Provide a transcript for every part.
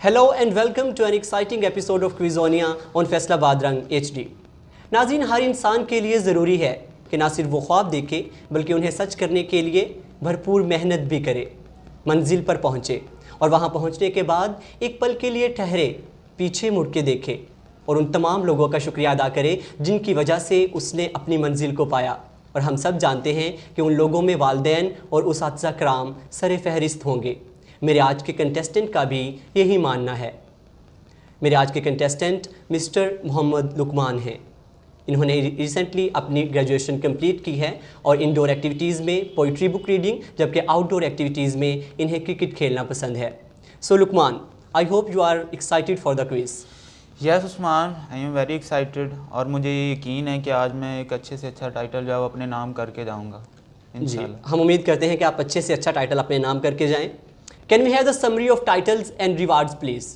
Hello and welcome to an exciting episode of Quizonia on Faisalabad रंग HD। नाज़रीन, हर इंसान के लिए ज़रूरी है कि ना सिर्फ वो ख्वाब देखे बल्कि उन्हें सच करने के लिए भरपूर मेहनत भी करे, मंजिल पर पहुँचे और वहाँ पहुँचने के बाद एक पल के लिए ठहरे, पीछे मुड़ के देखे और उन तमाम लोगों का शुक्रिया अदा करे जिनकी वजह से उसने अपनी मंजिल को पाया। और हम सब जानते हैं कि उन लोगों में वालिदैन और उसातिज़ा कराम सर फहरिस्त होंगे। मेरे आज के कंटेस्टेंट का भी यही मानना है। मेरे आज के कंटेस्टेंट मिस्टर मोहम्मद लुकमान हैं। इन्होंने रिसेंटली अपनी ग्रेजुएशन कंप्लीट की है और इंडोर एक्टिविटीज़ में पोइट्री बुक रीडिंग जबकि आउटडोर एक्टिविटीज़ में इन्हें क्रिकेट खेलना पसंद है। So Luqman, I hope you are excited for the quiz. Yes Usman, I am very excited और मुझे ये यकीन है कि आज मैं एक अच्छे से अच्छा टाइटल जो है अपने नाम करके जाऊँगा इंशाल्लाह। हम उम्मीद करते हैं कि आप अच्छे से अच्छा टाइटल अपने नाम करके जाएँ। Can we have the summary of titles and rewards please?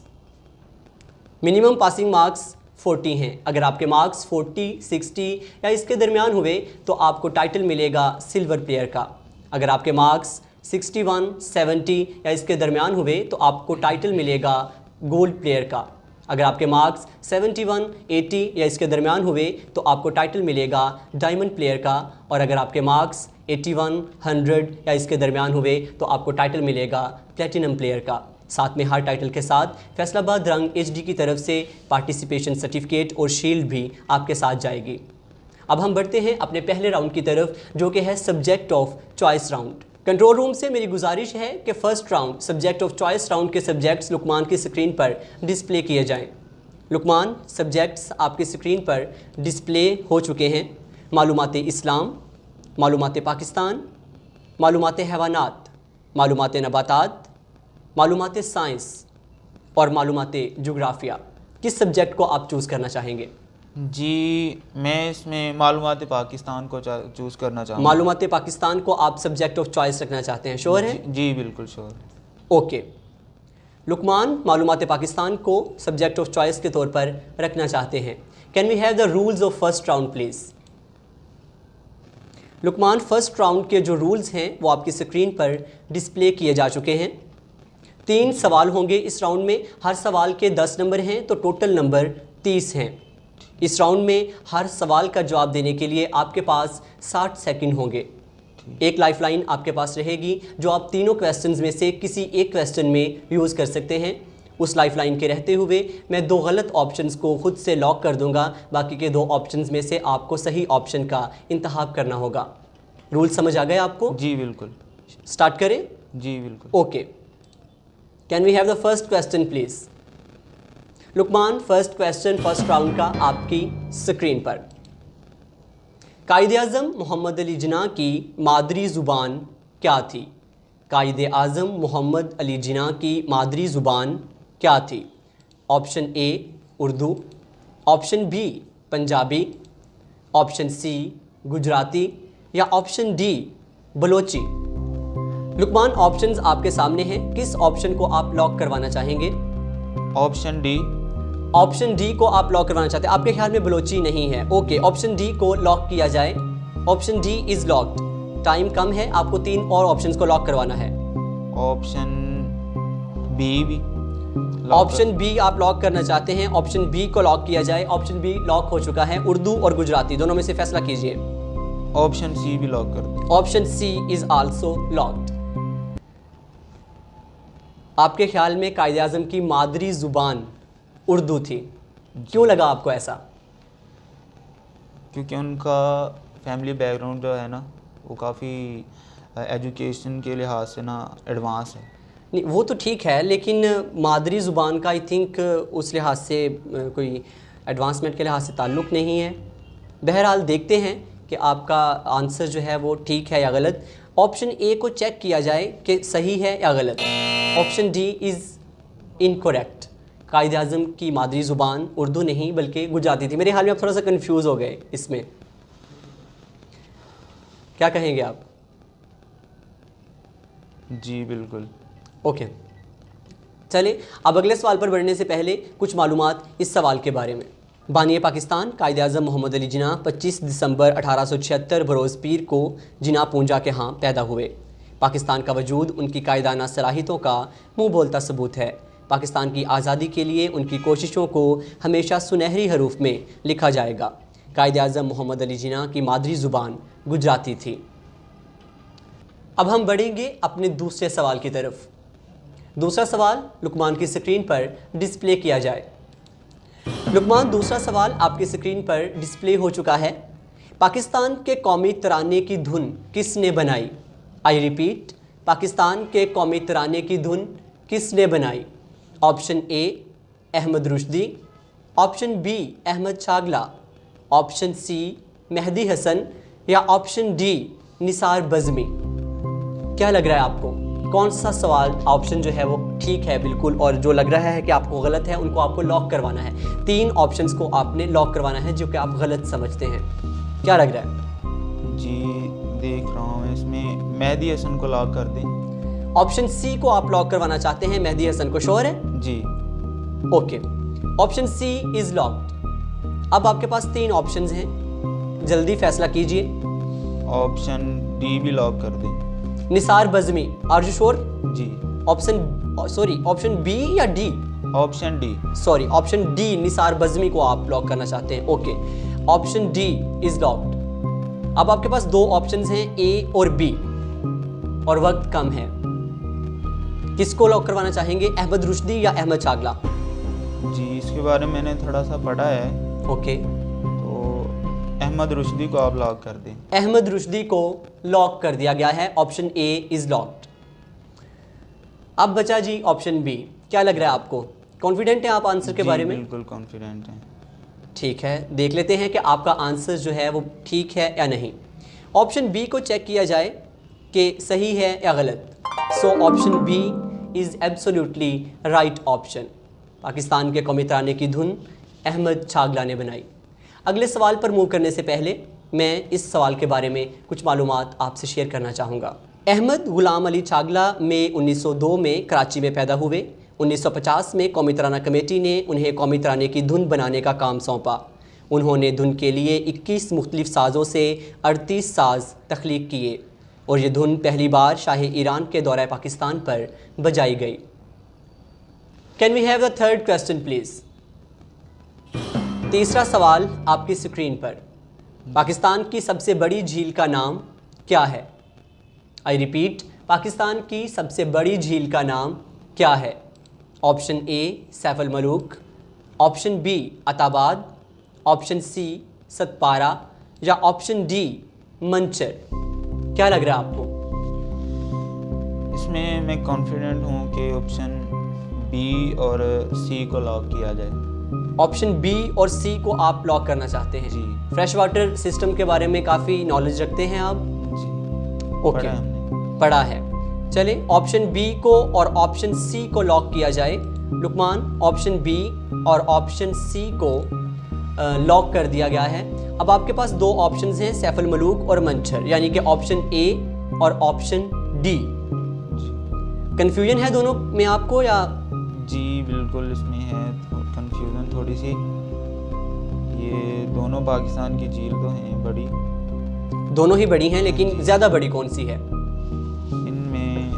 Minimum passing marks 40 हैं। अगर आपके मार्क्स 40, 60 या इसके दरमियान हुए तो आपको टाइटल मिलेगा सिल्वर प्लेयर का। अगर आपके मार्क्स 61, 70 या इसके दरमियान हुए तो आपको टाइटल मिलेगा गोल्ड प्लेयर का। अगर आपके मार्क्स 71, 80 या इसके दरमियान हुए तो आपको टाइटल मिलेगा डायमंड प्लेयर का। और अगर आपके मार्क्स 81, 100 या इसके दरमियान हुए तो आपको टाइटल मिलेगा प्लेटिनम प्लेयर का। साथ में हर टाइटल के साथ फैसलाबाद रंग HD की तरफ से पार्टिसिपेशन सर्टिफिकेट और शील्ड भी आपके साथ जाएगी। अब हम बढ़ते हैं अपने पहले राउंड की तरफ, जो कि है subject of choice round. Control room से मेरी गुजारिश है कि first round subject of choice round के सब्जेक्ट्स लुकमान की स्क्रीन पर डिस्प्ले किए जाएं। लुकमान, सब्जेक्ट्स आपकी स्क्रीन पर डिस्प्ले हो चुके हैं। मालूमाते इस्लाम, मालूमाते पाकिस्तान, मालूमाते हैवानात, मालूमाते नबातात, मालूमाते साइंस और मालूमाते जोग्राफिया। किस सब्जेक्ट को आप चूज़ करना चाहेंगे? जी, मैं इसमें मालूमात पाकिस्तान को चूज़ करना चाहूँगा। मालूमाते पाकिस्तान को आप सब्जेक्ट ऑफ चॉइस रखना चाहते हैं, श्योर हैं? जी बिल्कुल श्योर। ओके लुकमान, मालूमाते पाकिस्तान को सब्जेक्ट ऑफ चॉइस के तौर पर रखना चाहते हैं। Can we have the rules of first round please? Lukman, first round के जो रूल्स हैं वो आपकी स्क्रीन पर डिस्प्ले किए जा चुके हैं। 3 सवाल होंगे इस राउंड में। हर सवाल के 10 नंबर हैं तो टोटल नंबर 30 हैं। इस राउंड में हर सवाल का जवाब देने के लिए आपके पास 60 सेकंड होंगे। एक लाइफलाइन आपके पास रहेगी जो आप तीनों क्वेश्चंस में से किसी एक क्वेश्चन में यूज़ कर सकते हैं। उस लाइफलाइन के रहते हुए मैं 2 गलत ऑप्शंस को खुद से लॉक कर दूंगा। बाकी के 2 ऑप्शंस में से आपको सही ऑप्शन का इंतखाब करना होगा। रूल समझ आ गए आपको? जी बिल्कुल। स्टार्ट करें? जी बिल्कुल। Okay, can we have the first question please? Lukman, first question first round का आपकी स्क्रीन पर। कायद-ए-आज़म मोहम्मद अली जिन्ना की मादरी ज़ुबान क्या थी? कायद-ए-आज़म मोहम्मद अली जिन्ना की मादरी ज़ुबान क्या थी? Option A Urdu, option B Punjabi, option C Gujarati या option D Balochi. Luqman, options आपके सामने हैं। किस ऑप्शन को आप लॉक करवाना चाहेंगे? Option D. ऑप्शन डी को आप लॉक करवाना चाहते हैं। आपके ख्याल में बलोची नहीं है। ओके, ऑप्शन डी को लॉक किया जाए। Option D is locked. Time कम है, आपको 3 और ऑप्शंस को लॉक करवाना है। ऑप्शन बी भी। ऑप्शन बी आप लॉक करना चाहते हैं। ऑप्शन बी को लॉक किया जाए। ऑप्शन बी लॉक हो चुका है। उर्दू और गुजराती दोनों में से फैसला कीजिए। ऑप्शन सी भी लॉक कर दो। Option C is also locked. आपके ख्याल में कायद-ए-आज़म की मादरी ज़ुबान उर्दू थी, क्यों लगा आपको ऐसा? क्योंकि उनका फैमिली बैकग्राउंड जो है ना वो काफ़ी एजुकेशन के लिहाज से ना एडवांस है। नहीं, वो तो ठीक है, लेकिन मादरी ज़ुबान का आई थिंक उस लिहाज से कोई एडवांसमेंट के लिहाज से ताल्लुक़ नहीं है। बहरहाल देखते हैं कि आपका आंसर जो है वो ठीक है या गलत। ऑप्शन ए को चेक किया जाए कि सही है या गलत। Option D is incorrect. Quaid-e-Azam की मादरी ज़ुबान उर्दू नहीं बल्कि गुजराती थी। मेरे ख्याल में आप थोड़ा सा कंफ्यूज हो गए इसमें, क्या कहेंगे आप? जी बिल्कुल। ओके, चलिए अब अगले सवाल पर बढ़ने से पहले कुछ मालूमात इस सवाल के बारे में। बानी पाकिस्तान कायद-ए-आज़म मोहम्मद अली जिन्ना 25 दिसंबर 1876 बरोज़ पीर को जिन्ना पूंजा के यहाँ पैदा हुए। पाकिस्तान का वजूद उनकी कायदाना सलाहियतों का मुँह बोलता सबूत है। पाकिस्तान की आज़ादी के लिए उनकी कोशिशों को हमेशा सुनहरी हरूफ में लिखा जाएगा। कायद-ए-आज़म मोहम्मद अली जिन्ना की मादरी ज़ुबान गुजराती थी। अब हम बढ़ेंगे अपने दूसरे सवाल की तरफ। दूसरा सवाल लुकमान की स्क्रीन पर डिस्प्ले किया जाए। लुकमान, दूसरा सवाल आपकी स्क्रीन पर डिस्प्ले हो चुका है। पाकिस्तान के कौमी तराने की धुन किसने बनाई? आई रिपीट, पाकिस्तान के कौमी तराने की धुन किसने बनाई? Option A Ahmed Rushdie, option B Ahmed Chagla, option C Mehdi Hasan या ऑप्शन डी निसार बज़मी। क्या लग रहा है आपको, कौन सा सवाल ऑप्शन जो है वो ठीक है बिल्कुल, और जो लग रहा है कि आपको गलत है उनको आपको लॉक करवाना है। 3 ऑप्शंस को आपने लॉक करवाना है जो कि आप गलत समझते हैं। क्या लग रहा है? जी देख रहा हूँ, इसमें मेहदी हसन को लॉक कर दें। ऑप्शन सी को आप लॉक करवाना चाहते हैं मेहदी हसन को, श्योर है? जी okay, option C is locked. अब आपके पास 3 ऑप्शंस हैं, जल्दी फैसला कीजिए। ऑप्शन डी भी लॉक कर दें। Nisar Bazmi, are you sure? जी ऑप्शन बी या D? Option D. Sorry, option D Nisar Bazmi को आप लॉक करना चाहते हैं। Okay, option D is locked. अब आपके पास 2 ऑप्शंस हैं, ए और बी, और वक्त कम है। किसको लॉक करवाना चाहेंगे, अहमद रुश्दी या अहमद चागला? जी इसके बारे में मैंने थोड़ा सा पढ़ा है। ओके, तो अहमद रुश्दी को आप लॉक कर दें। अहमद रुश्दी को लॉक कर दिया गया है। Option A is locked. अब बचा जी ऑप्शन बी। क्या लग रहा है आपको, कॉन्फिडेंट हैं आप आंसर के बारे में? बिल्कुल कॉन्फिडेंट हैं। ठीक है, देख लेते हैं कि आपका आंसर जो है वो ठीक है या नहीं। ऑप्शन बी को चेक किया जाए कि सही है या गलत। So option B is absolutely right option. Pakistan के कौमी तराने की धुन अहमद चागला ने बनाई। अगले सवाल पर मूव करने से पहले मैं इस सवाल के बारे में कुछ मालूमात आपसे शेयर करना चाहूँगा। अहमद गुलाम अली चागला मई 1902 में कराची में पैदा हुए। 1950 में कौमी तराना कमेटी ने उन्हें कौमी तराने की धुन बनाने का काम सौंपा। उन्होंने धुन के लिए 21 मुख्तलिफ साज़ों से 38 साज़ तख्लीक किए और ये धुन पहली बार शाह ईरान के दौरे पाकिस्तान पर बजाई गई। Can we have the third question please? तीसरा सवाल आपकी स्क्रीन पर। पाकिस्तान की सबसे बड़ी झील का नाम क्या है? आई रिपीट, पाकिस्तान की सबसे बड़ी झील का नाम क्या है? Option A Saif ul Malook, option B Attabad, option C Satpara या ऑप्शन डी मंचर। क्या लग रहा है आपको? इसमें मैं कॉन्फिडेंट हूँ कि ऑप्शन बी और सी को लॉक किया जाए। ऑप्शन बी और सी को आप लॉक करना चाहते हैं? जी। फ्रेश वाटर सिस्टम के बारे में काफ़ी नॉलेज रखते हैं आप? जी ओके, पढ़ा है हमने। पढ़ा है। चले ऑप्शन बी को और ऑप्शन सी को लॉक किया जाए। लुकमान, ऑप्शन बी और ऑप्शन सी को लॉक कर दिया गया है। अब आपके पास 2 ऑप्शंस हैं, सैफ अल मलूक और मंचर, यानी कि ऑप्शन ए और ऑप्शन डी। कंफ्यूजन है दोनों में आपको या? जी बिल्कुल इसमें है कंफ्यूजन थोड़ी सी। ये दोनों पाकिस्तान की झील तो हैं बड़ी। दोनों ही बड़ी हैं, लेकिन ज़्यादा बड़ी कौन सी है? इनमें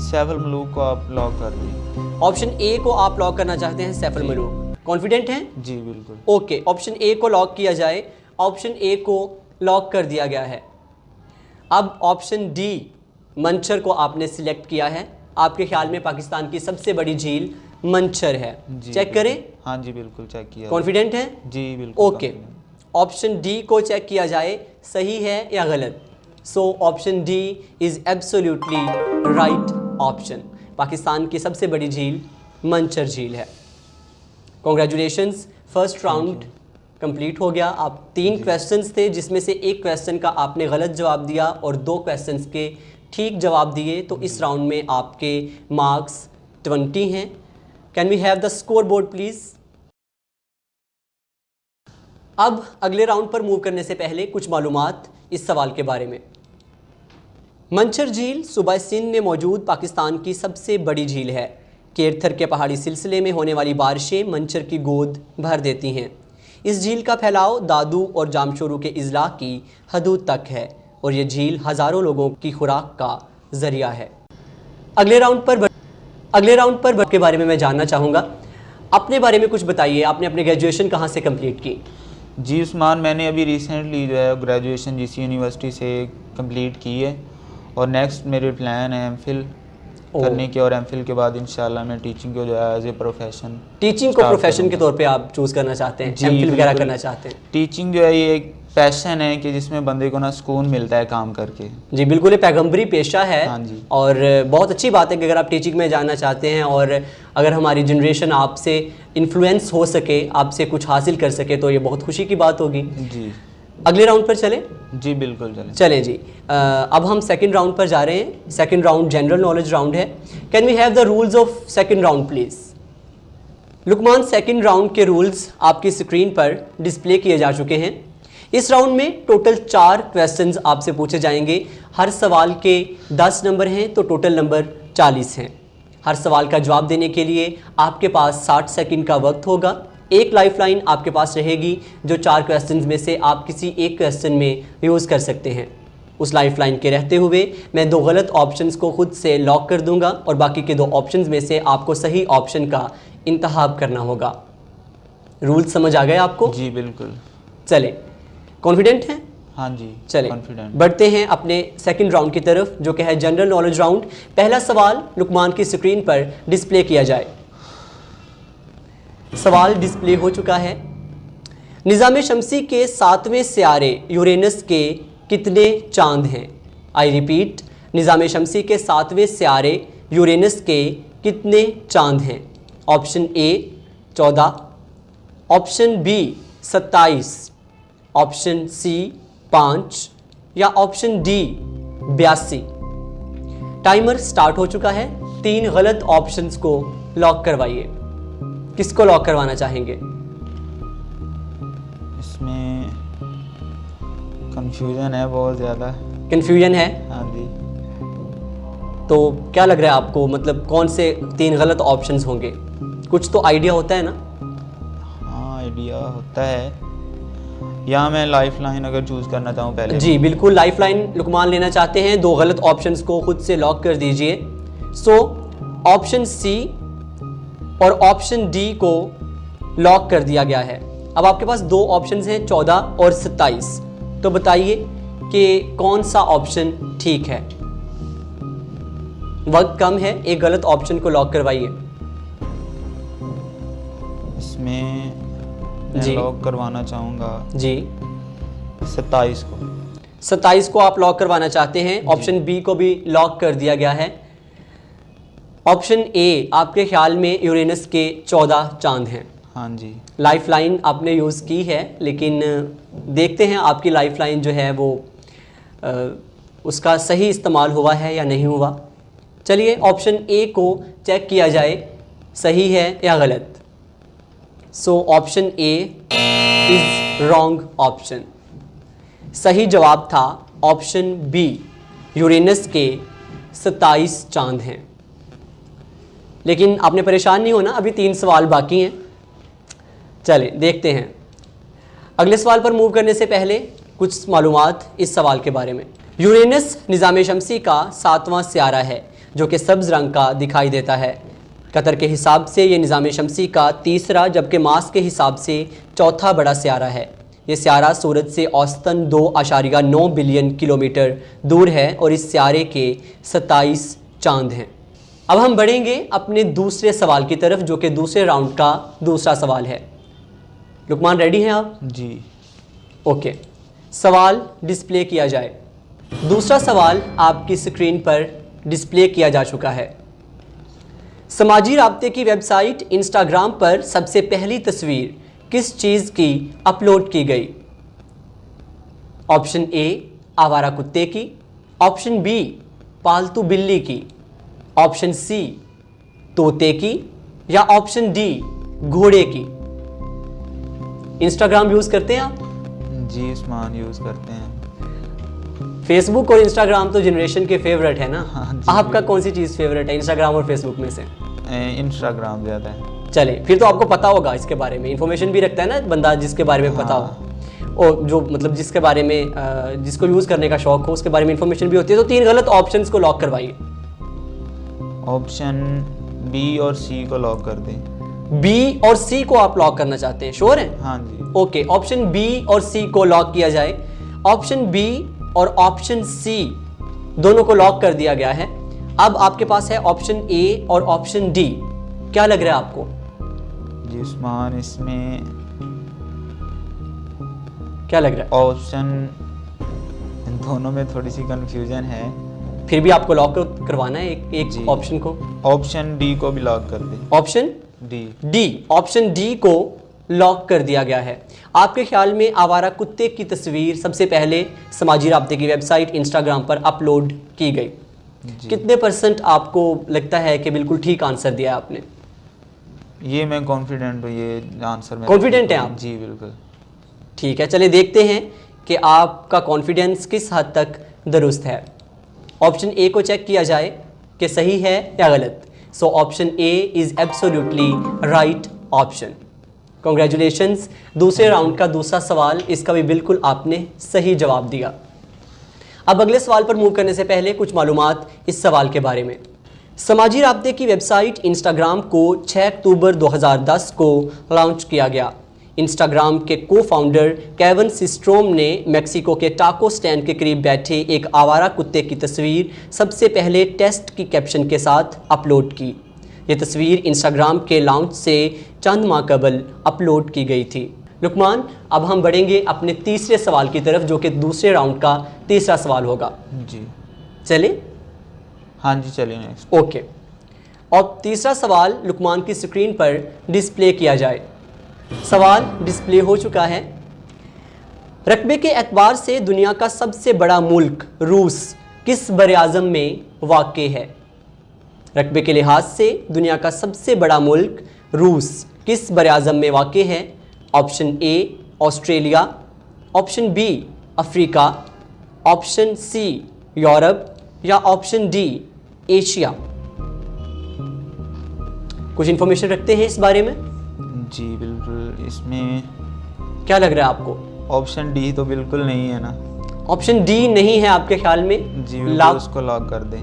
सैफ अल मलूक को आप लॉक कर दें। ऑप्शन ए को आप लॉक करना चाहते हैं, सैफ अल मलूक। कॉन्फिडेंट हैं? जी बिल्कुल। ओके, ऑप्शन ए को लॉक किया जाए। ऑप्शन ए को लॉक कर दिया गया है। अब ऑप्शन डी मंचर को आपने सिलेक्ट किया है। आपके ख्याल में पाकिस्तान की सबसे बड़ी झील मंचर है? चेक करें। हाँ जी बिल्कुल चेक किया। कॉन्फिडेंट है? जी बिल्कुल। ओके, ऑप्शन डी को चेक किया जाए, सही है या गलत। So option D is absolutely right option. Pakistan की सबसे बड़ी झील मंचर झील है। कॉन्ग्रेचुलेशंस, फर्स्ट राउंड कंप्लीट हो गया। आप 3 क्वेश्चंस थे जिसमें से 1 क्वेश्चन का आपने गलत जवाब दिया और 2 क्वेश्चंस के ठीक जवाब दिए, तो इस राउंड में आपके मार्क्स 20 हैं। Can we have the score board please? अब अगले राउंड पर मूव करने से पहले कुछ मालूमात इस सवाल के बारे में। मंचर झील सूबा सिंध में मौजूद पाकिस्तान की सबसे बड़ी झील है। केरथर के पहाड़ी सिलसिले में होने वाली बारिशें मंचर की गोद भर देती हैं। इस झील का फैलाव दादू और जामशोरू के अजला की हदूद तक है और ये झील हज़ारों लोगों की खुराक का ज़रिया है। अगले राउंड पर अगले राउंड पर के बारे में मैं जानना चाहूँगा। अपने बारे में कुछ बताइए, आपने अपनी ग्रेजुएशन कहाँ से कंप्लीट की? जी उस्मान, मैंने अभी रिसेंटली जो है ग्रेजुएशन जीसी यूनिवर्सिटी से कंप्लीट की है और नेक्स्ट मेरे प्लान है एमफिल करने के, और एमफिल के बाद इंशाल्लाह मैं टीचिंग को जो है एज ए प्रोफेशन, टीचिंग को प्रोफेशन के तौर पे आप चूज़ करना चाहते हैं, एमफिल वगैरह करना चाहते हैं? टीचिंग जो है ये एक पैशन है कि जिसमें बंदे को ना सुकून मिलता है काम करके। जी बिल्कुल, ये पैगम्बरी पेशा है। हाँ जी। और बहुत अच्छी बात है कि अगर आप टीचिंग में जाना चाहते हैं और अगर हमारी जनरेशन आपसे इन्फ्लुएंस हो सके, आपसे कुछ हासिल कर सके, तो ये बहुत खुशी की बात होगी। जी अगले राउंड पर चलें? जी बिल्कुल चलें जी। अब हम सेकंड राउंड पर जा रहे हैं। Second round general knowledge round है। Can we have the rules of second round please? Luqman, second round के रूल्स आपकी स्क्रीन पर डिस्प्ले किए जा चुके हैं। इस राउंड में टोटल 4 क्वेश्चंस आपसे पूछे जाएंगे। हर सवाल के 10 नंबर हैं, तो टोटल नंबर 40 हैं। हर सवाल का जवाब देने के लिए आपके पास 60 सेकंड का वक्त होगा। एक लाइफलाइन आपके पास रहेगी जो 4 क्वेश्चंस में से आप किसी एक क्वेश्चन में यूज़ कर सकते हैं। उस लाइफलाइन के रहते हुए मैं 2 गलत ऑप्शंस को खुद से लॉक कर दूंगा और बाकी के 2 ऑप्शंस में से आपको सही ऑप्शन का इंतखाब करना होगा। रूल समझ आ गए आपको? जी बिल्कुल। चले, कॉन्फिडेंट हैं? हाँ जी चले कॉन्फिडेंट। बढ़ते हैं अपने सेकंड राउंड की तरफ, जो कि है जनरल नॉलेज राउंड। पहला सवाल लुकमान की स्क्रीन पर डिस्प्ले किया जाए। सवाल डिस्प्ले हो चुका है। निज़ाम शमसी के 7वें सियारे यूरेनस के कितने चांद हैं? आई रिपीट, निज़ाम शमसी के 7वें सियारे यूरेनस के कितने चांद हैं? Option A 14, option B 27, option C 5 या ऑप्शन डी 82। टाइमर स्टार्ट हो चुका है। 3 गलत ऑप्शंस को लॉक करवाइए। किसको लॉक करवाना चाहेंगे? इसमें कंफ्यूजन है, बहुत ज़्यादा कंफ्यूजन है? हाँ जी। तो क्या लग रहा है आपको, मतलब कौन से 3 गलत ऑप्शंस होंगे? कुछ तो आइडिया होता है ना? हाँ आइडिया होता है। या मैं लाइफलाइन अगर चूज़ करना चाहूँ पहले? जी बिल्कुल, लाइफलाइन लुकमान लेना चाहते हैं। 2 गलत ऑप्शंस को खुद से लॉक कर दीजिए। सो ऑप्शन सी और ऑप्शन डी को लॉक कर दिया गया है। अब आपके पास 2 ऑप्शंस हैं, 14 और 27। तो बताइए कि कौन सा ऑप्शन ठीक है? वक्त कम है, एक गलत ऑप्शन को लॉक करवाइए। इसमें मैं जी लॉक करवाना चाहूँगा जी 27 को। 27 को आप लॉक करवाना चाहते हैं। ऑप्शन बी को भी लॉक कर दिया गया है। ऑप्शन ए, आपके ख्याल में यूरेनस के 14 चांद हैं। हाँ जी। लाइफलाइन आपने यूज़ की है, लेकिन देखते हैं आपकी लाइफलाइन जो है वो उसका सही इस्तेमाल हुआ है या नहीं हुआ। चलिए ऑप्शन ए को चेक किया जाए, सही है या गलत। So option A is wrong option. सही जवाब था ऑप्शन बी, यूरेनस के 27 चांद हैं। लेकिन आपने परेशान नहीं होना, अभी 3 सवाल बाकी हैं। चले देखते हैं। अगले सवाल पर मूव करने से पहले कुछ मालूमात इस सवाल के बारे में। यूरेनस निज़ाम शमसी का 7वां सियारा है जो कि सब्ज़ रंग का दिखाई देता है। कतर के हिसाब से ये निज़ाम शमसी का 3रा जबकि मास के हिसाब से 4था बड़ा सियारा है। ये सियारा सूरज से औसतन 2.9 बिलियन किलोमीटर दूर है और इस सियारे के 27 चांद हैं। अब हम बढ़ेंगे अपने दूसरे सवाल की तरफ, जो कि दूसरे राउंड का दूसरा सवाल है। लुकमान रेडी हैं आप? जी ओके, सवाल डिस्प्ले किया जाए। दूसरा सवाल आपकी स्क्रीन पर डिस्प्ले किया जा चुका है। समाजी राब्ते की वेबसाइट इंस्टाग्राम पर सबसे पहली तस्वीर किस चीज़ की अपलोड की गई? ऑप्शन ए आवारा कुत्ते की, ऑप्शन बी पालतू बिल्ली की, ऑप्शन सी तोते की या ऑप्शन डी घोड़े की। इंस्टाग्राम यूज़ करते हैं आप? जी उस्मान यूज़ करते हैं। फेसबुक और इंस्टाग्राम तो जनरेशन के फेवरेट है ना? हाँ जी। आपका कौन सी चीज़ फेवरेट है इंस्टाग्राम और फेसबुक में से? इंस्टाग्राम ज़्यादा है। चले फिर तो आपको पता होगा इसके बारे में, इन्फॉर्मेशन भी रखता है ना बंदा जिसके बारे में पता हो, और जो मतलब जिसके बारे में जिसको यूज़ करने का शौक हो उसके बारे में इन्फॉर्मेशन भी होती है। तो 3 गलत ऑप्शंस को लॉक करवाइए। ऑप्शन बी और सी को लॉक कर दें। बी और सी को आप लॉक करना चाहते हैं, श्योर हैं? हाँ जी। ओके, ऑप्शन बी और सी को लॉक किया जाए। ऑप्शन बी और ऑप्शन सी दोनों को लॉक कर दिया गया है। अब आपके पास है ऑप्शन ए और ऑप्शन डी। क्या लग रहा है आपको? जी उस्मान, इसमें क्या लग रहा है? ऑप्शन, इन दोनों में थोड़ी सी कंफ्यूजन है। फिर भी आपको लॉक करवाना है एक जी। ऑप्शन को। ऑप्शन डी को भी लॉक कर दें। Option D. D, option D को लॉक कर दिया गया है। आपके ख्याल में आवारा कुत्ते की तस्वीर सबसे पहले समाजी राब्ते की वेबसाइट इंस्टाग्राम पर अपलोड की गई। कितने % आपको लगता है कि बिल्कुल ठीक आंसर दिया है आपने? ये मैं कॉन्फिडेंट हूँ, ये आंसर में कॉन्फिडेंट हैं आप? जी बिल्कुल। ठीक है, चलिए देखते हैं कि आपका कॉन्फिडेंस किस हद तक दुरुस्त है। ऑप्शन ए को चेक किया जाए कि सही है या गलत। So option A is absolutely right option. Congratulations, दूसरे राउंड का दूसरा सवाल, इसका भी बिल्कुल आपने सही जवाब दिया। अब अगले सवाल पर मूव करने से पहले कुछ मालूमात इस सवाल के बारे में। समाजी राब्ते की वेबसाइट इंस्टाग्राम को 6 अक्टूबर 2010 को लॉन्च किया गया। इंस्टाग्राम के को फाउंडर केविन सिस्ट्रोम ने मेक्सिको के टाको स्टैंड के करीब बैठे एक आवारा कुत्ते की तस्वीर सबसे पहले टेस्ट की कैप्शन के साथ अपलोड की। ये तस्वीर इंस्टाग्राम के लॉन्च से चंद माह कबल अपलोड की गई थी। लुकमान, अब हम बढ़ेंगे अपने तीसरे सवाल की तरफ, जो कि दूसरे राउंड का तीसरा सवाल होगा। जी चले? हाँ जी, चलिए नेक्स्ट। ओके, और तीसरा सवाल लुकमान की स्क्रीन पर डिस्प्ले किया जाए। सवाल डिस्प्ले हो चुका है। रकबे के एतबार से दुनिया का सबसे बड़ा मुल्क रूस किस बरआज़म में वाक़े है? रकबे के लिहाज से दुनिया का सबसे बड़ा मुल्क रूस किस बरआज़म में वाक़े है? Option A Australia, option B Africa, option C Europe या ऑप्शन डी एशिया। कुछ इंफॉर्मेशन रखते हैं इस बारे में? जी बिल्कुल। इसमें क्या लग रहा है आपको? ऑप्शन डी तो बिल्कुल नहीं है ना? ऑप्शन डी नहीं है आपके ख्याल में? जी बिल्कुल, लॉक। उसको लॉक कर दें।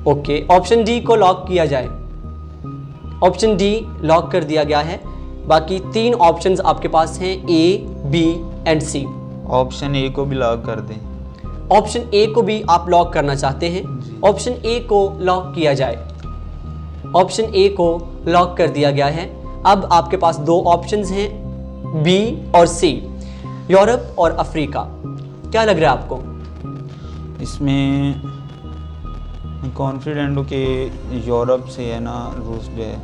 ओके, ऑप्शन डी को लॉक किया जाए। ऑप्शन डी लॉक कर दिया गया है। बाकी 3 ऑप्शंस आपके पास हैं, A, B and C. Option A को भी लॉक कर दें। ऑप्शन ए को भी आप लॉक करना चाहते हैं? ऑप्शन ए को लॉक किया जाए। ऑप्शन ए को लॉक कर दिया गया है। अब आपके पास 2 ऑप्शंस हैं, बी और सी, यूरोप और अफ्रीका। क्या लग रहा है आपको? इसमें मैं कॉन्फिडेंट हूँ कि यूरोप से है ना, रूस जो है।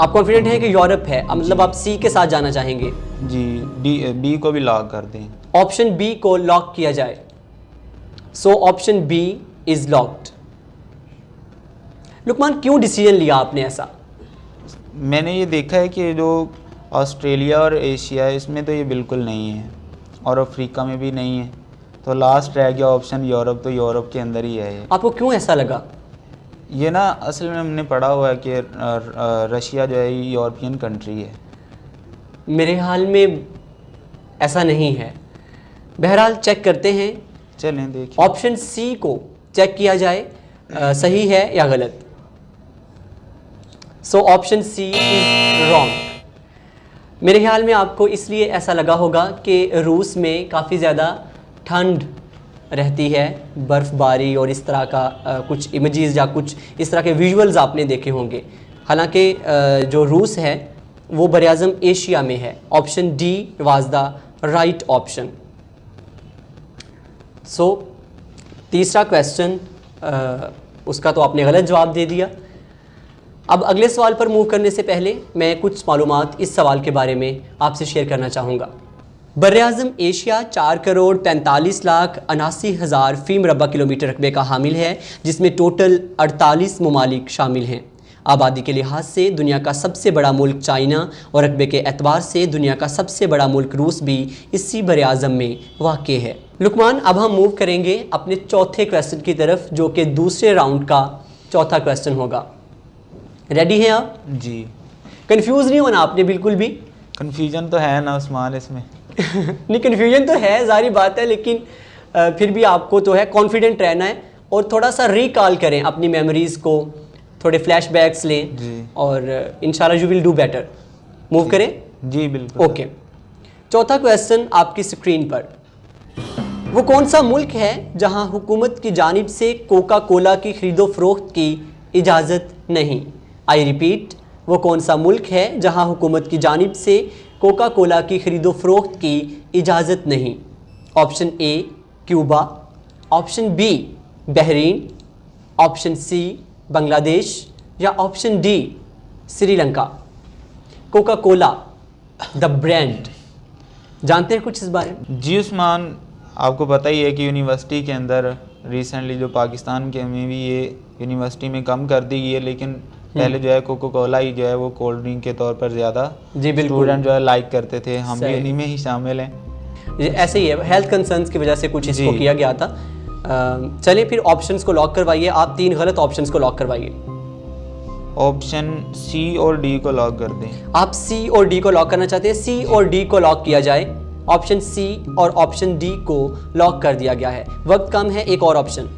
आप कॉन्फिडेंट हैं कि यूरोप है, मतलब आप सी के साथ जाना चाहेंगे? जी, बी को भी लॉक कर दें। ऑप्शन बी को लॉक किया जाए। So option B is locked. Luqman, क्यों डिसीजन लिया आपने ऐसा? मैंने ये देखा है कि जो ऑस्ट्रेलिया और एशिया है, इसमें तो ये बिल्कुल नहीं है, और अफ्रीका में भी नहीं है। तो लास्ट रह गया ऑप्शन यूरोप, तो यूरोप के अंदर ही है ये। आपको क्यों ऐसा लगा? ये ना असल में हमने पढ़ा हुआ है कि रशिया जो है ये यूरोपियन कंट्री है। मेरे हाल में ऐसा नहीं है। बहरहाल चेक करते हैं। चलें देखिए। ऑप्शन सी को चेक किया जाए, सही है या गलत। So option C is wrong. मेरे ख्याल में आपको इसलिए ऐसा लगा होगा कि रूस में काफ़ी ज़्यादा ठंड रहती है, बर्फ़बारी और इस तरह का कुछ इमेजेस या कुछ इस तरह के विजुअल्स आपने देखे होंगे। हालांकि जो रूस है वो बरआज़म एशिया में है। Option D was the right option. So तीसरा क्वेश्चन उसका तो आपने गलत जवाब दे दिया। अब अगले सवाल पर मूव करने से पहले मैं कुछ मालूमात इस सवाल के बारे में आपसे शेयर करना चाहूँगा। बर्र-ए-आज़म एशिया 4,45,79,000 फ़ी मरबा किलोमीटर रकबे का हामिल है, जिसमें टोटल 48 ममालिक शामिल हैं। आबादी के लिहाज से दुनिया का सबसे बड़ा मुल्क चाइना और रकबे के एतबार से दुनिया का सबसे बड़ा मुल्क रूस भी इसी बर्र-ए-आज़म में वाक़ है। लुकमान, अब हम मूव करेंगे अपने चौथे क्वेश्चन की तरफ, जो कि दूसरे राउंड का चौथा क्वेश्चन होगा। रेडी हैं आप? जी। कंफ्यूज नहीं होना आपने बिल्कुल भी। कन्फ्यूजन तो है ना उस्मान इसमें? नहीं, कन्फ्यूजन तो है, जारी बात है, लेकिन फिर भी आपको तो है कॉन्फिडेंट रहना है और थोड़ा सा रिकॉल करें अपनी मेमोरीज़ को, थोड़े फ्लैशबैक्स लें जी। और इंशाल्लाह you will do better. Move करें? जी बिल्कुल। ओके। चौथा क्वेश्चन आपकी स्क्रीन पर, वो कौन सा मुल्क है जहां हुकूमत की जानिब से कोका कोला की खरीदो फरोख्त की इजाज़त नहीं? आई रिपीट, वो कौन सा मुल्क है जहां हुकूमत की जानिब से कोका कोला की खरीदो फरोख्त की इजाज़त नहीं? Option A Cuba, option B Bahrain, option C Bangladesh या option D Sri Lanka. Coca Cola the brand, जानते हैं कुछ इस बारे में? जी उस्मान, आपको पता ही है कि यूनिवर्सिटी के अंदर रिसेंटली जो पाकिस्तान के में भी ये यूनिवर्सिटी में कम कर दी गई है, लेकिन पहले जो है कोका कोला ही जो है वो कोल्ड ड्रिंक के तौर पर ज़्यादा जी बिल्कुल स्टूडेंट जो है लाइक करते थे, हम भी सही। उन्हीं में ही शामिल हैं। ये ऐसे ही है, हेल्थ कंसर्न्स की वजह से कुछ इसको जी। किया गया था। चलिए फिर ऑप्शंस को लॉक करवाइए, आप 3 गलत ऑप्शंस को लॉक करवाइए। ऑप्शन सी और डी को लॉक कर दें। आप सी और डी को लॉक करना चाहते हैं? सी और डी को लॉक किया जाए। ऑप्शन सी और ऑप्शन डी को लॉक कर दिया गया है। वक्त कम है, एक और ऑप्शन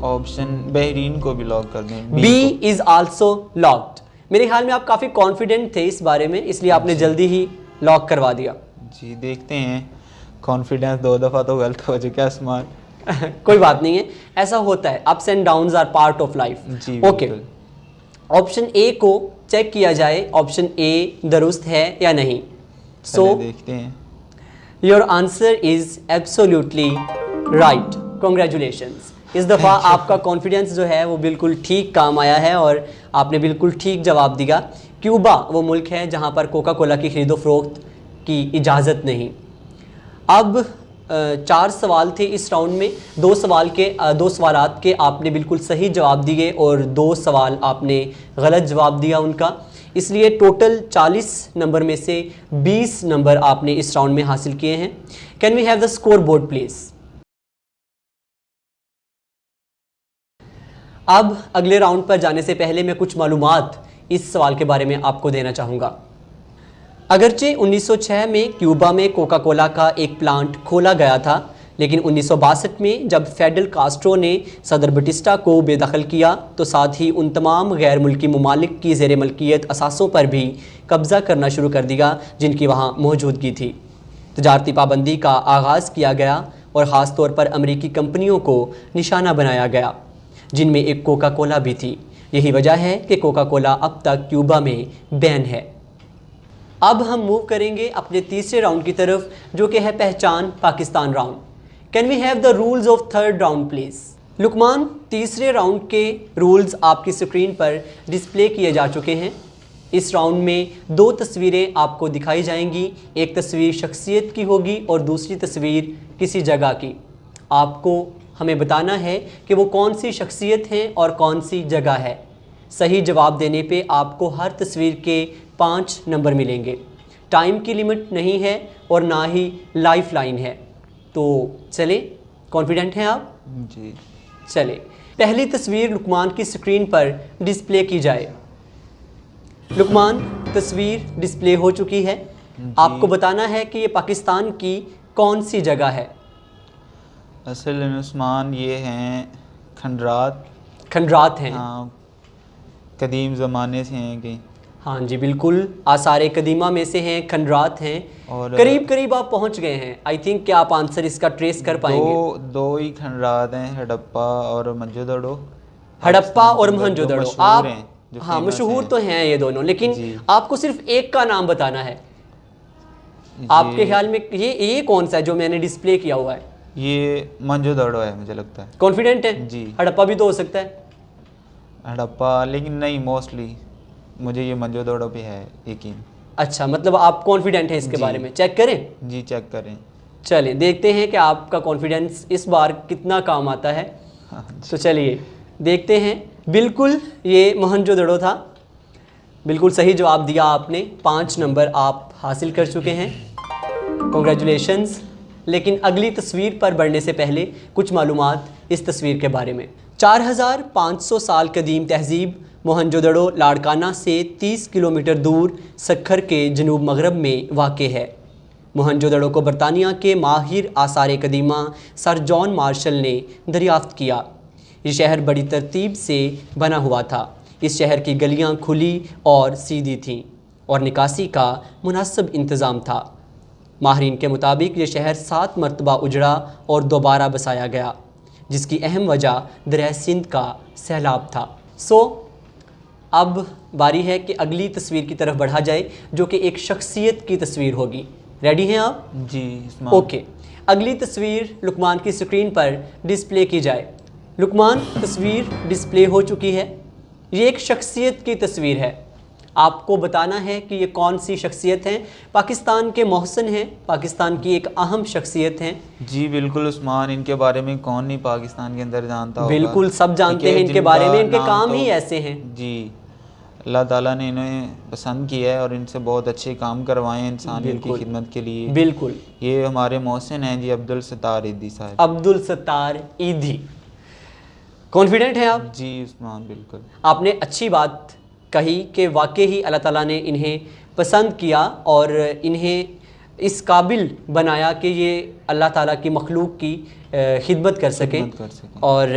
ऑप्शन बहरीन को भी लॉक कर दें। B is also locked. मेरे ख्याल में आप काफ़ी कॉन्फिडेंट थे इस बारे में, इसलिए आपने जल्दी ही लॉक करवा दिया। जी देखते हैं, कॉन्फिडेंस 2 दफ़ा तो गलत हो चुका है उस्मान। कोई बात नहीं है, ऐसा होता है, ups and downs are part of life. जी ओके, ऑप्शन ए को चेक किया जाए, ऑप्शन ए दुरुस्त है या नहीं। सो देखते हैं। Your answer is absolutely right, congratulations. इस दफ़ा आपका कॉन्फिडेंस जो है वो बिल्कुल ठीक काम आया है और आपने बिल्कुल ठीक जवाब दिया। क्यूबा वो मुल्क है जहाँ पर कोका कोला की खरीदो फरोख्त की इजाज़त नहीं। अब 4 सवाल थे इस राउंड में, 2 सवालात के आपने बिल्कुल सही जवाब दिए और 2 सवाल आपने गलत जवाब दिया उनका, इसलिए टोटल 40 नंबर में से 20 नंबर आपने इस राउंड में हासिल किए हैं। Can we have the score board please? अब अगले राउंड पर जाने से पहले मैं कुछ मालूमात इस सवाल के बारे में आपको देना चाहूँगा। अगरचे 1906 में क्यूबा में कोका कोला का एक प्लांट खोला गया था, लेकिन 1962 में जब फेडरल कास्ट्रो ने सदर बटिस्टा को बेदखल किया तो साथ ही उन तमाम गैर मुल्की ममालिक की ज़ेर मलकियत असासों पर भी कब्ज़ा करना शुरू कर दिया जिनकी वहाँ मौजूदगी थी। तजारती पाबंदी का आगाज़ किया गया और ख़ास तौर पर अमरीकी कंपनियों को निशाना बनाया गया, जिनमें एक कोका कोला भी थी। यही वजह है कि कोका कोला अब तक क्यूबा में बैन है। अब हम मूव करेंगे अपने तीसरे राउंड की तरफ, जो कि है पहचान Pakistan round. Can we have the rules of third round please? Luqman, तीसरे राउंड के रूल्स आपकी स्क्रीन पर डिस्प्ले किए जा चुके हैं। इस राउंड में 2 तस्वीरें आपको दिखाई जाएंगी, एक तस्वीर शख्सियत की होगी और दूसरी तस्वीर किसी जगह की। आपको हमें बताना है कि वो कौन सी शख्सियत है और कौन सी जगह है। सही जवाब देने पे आपको हर तस्वीर के 5 नंबर मिलेंगे। टाइम की लिमिट नहीं है और ना ही लाइफ लाइन है। तो चले, कॉन्फिडेंट हैं आप? जी चले, पहली तस्वीर लुकमान की स्क्रीन पर डिस्प्ले की जाए। लुकमान, तस्वीर डिस्प्ले हो चुकी है। आपको बताना है कि ये पाकिस्तान की कौन सी जगह है। असल में उस्मान ये हैं खंडरात। खंडरात हैं? हाँ, कदीम ज़माने से हैं कि। हाँ जी बिल्कुल, आसार कदीमा में से हैं, खंडरात हैं और करीब करीब आप पहुंच गए हैं। आई थिंक कि आप आंसर इसका ट्रेस कर पाएंगे। दो ही खंडरात हैं, हड़प्पा और मोहनजोदड़ो। हड़प्पा और मोहनजोदड़ो आप, हाँ मशहूर तो हैं ये दोनों, लेकिन आपको सिर्फ एक का नाम बताना है। आपके ख्याल में ये कौन सा है जो मैंने डिस्प्ले किया हुआ है? ये मोहनजोदड़ो है मुझे लगता है। कॉन्फिडेंट है? जी। हड़प्पा भी तो हो सकता है। हड़प्पा, लेकिन नहीं, मोस्टली मुझे ये मोहनजोदड़ो पे है यकीन। अच्छा, मतलब आप कॉन्फिडेंट हैं इसके बारे में? चेक करें? जी चेक करें। चलें देखते हैं कि आपका कॉन्फिडेंस इस बार कितना काम आता है। तो चलिए देखते हैं। बिल्कुल ये मोहनजोदड़ो था, बिल्कुल सही जवाब दिया आपने। 5 नंबर आप हासिल कर चुके हैं, कॉन्ग्रेचुलेशंस। लेकिन अगली तस्वीर पर बढ़ने से पहले कुछ मालूमात इस तस्वीर के बारे में। 4500 साल कदीम तहजीब मोहनजोदड़ो लाड़काना से 30 किलोमीटर दूर सक्खर के जनूब मगरब में वाक़ है। मोहनजोदड़ो को बरतानिया के माहिर आसार कदीमा सर जॉन मार्शल ने दरियाफ्त किया। ये शहर बड़ी तरतीब से बना हुआ था। इस शहर की गलियां खुली और सीधी थीं और निकासी का मुनासिब इंतज़ाम था। माहरीन के मुताबिक ये शहर 7 मरतबा उजड़ा और दोबारा बसाया गया, जिसकी अहम वजह दरिया सिंध का सैलाब था। अब बारी है कि अगली तस्वीर की तरफ बढ़ा जाए, जो कि एक शख्सियत की तस्वीर होगी। रेडी हैं आप? जी उस्मान। ओके, अगली तस्वीर लुकमान की स्क्रीन पर डिस्प्ले की जाए। लुकमान, तस्वीर डिस्प्ले हो चुकी है। ये एक शख्सियत की तस्वीर है। आपको बताना है कि ये कौन सी शख्सियत हैं। पाकिस्तान के मोहसिन हैं, पाकिस्तान की एक अहम शख्सियत हैं। जी बिल्कुल उस्मान, इनके बारे में कौन नहीं पाकिस्तान के अंदर जानता होगा। बिल्कुल सब जानते हैं इनके बारे में, इनके काम ही ऐसे हैं। जी, अल्लाह ताला ने इन्हें पसंद किया है और इनसे बहुत अच्छे काम करवाए हैं इंसानियत की खिदमत के लिए। बिल्कुल, ये हमारे मोहसिन हैं जी, अब्दुल सत्तार ईदी साहब। अब्दुल सत्तार ईदी। कॉन्फिडेंट हैं आप? जी उस्मान बिल्कुल। आपने अच्छी बात कही कि वाकई ही अल्लाह ताला ने इन्हें पसंद किया और इन्हें इस काबिल बनाया कि ये अल्लाह ताला की मखलूक की खिदमत कर सकें और